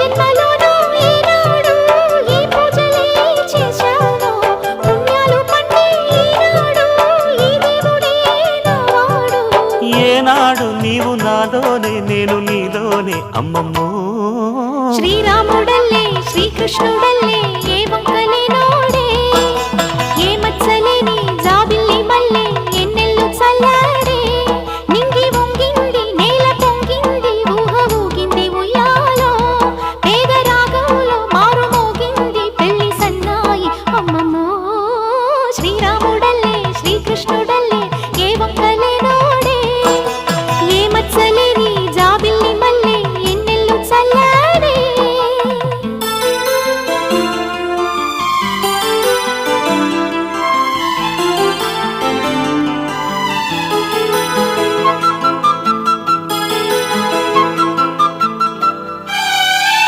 జన్మలోనూ ఈనాడు ఈ పూజలే చేశాను పుణ్యాలు పండే ఈనాడు ఈ దేవుడే నావాడు ఏనాడు నీవు నాలోనే నేను నీలోనే అమ్మమ్మో శ్రీరాముడల్లే శ్రీకృష్ణుడల్లే ఏ వంకలేనోడే ఏ మచ్చలేని జాబిల్లి మల్లె ఎన్నెల్లు చల్లా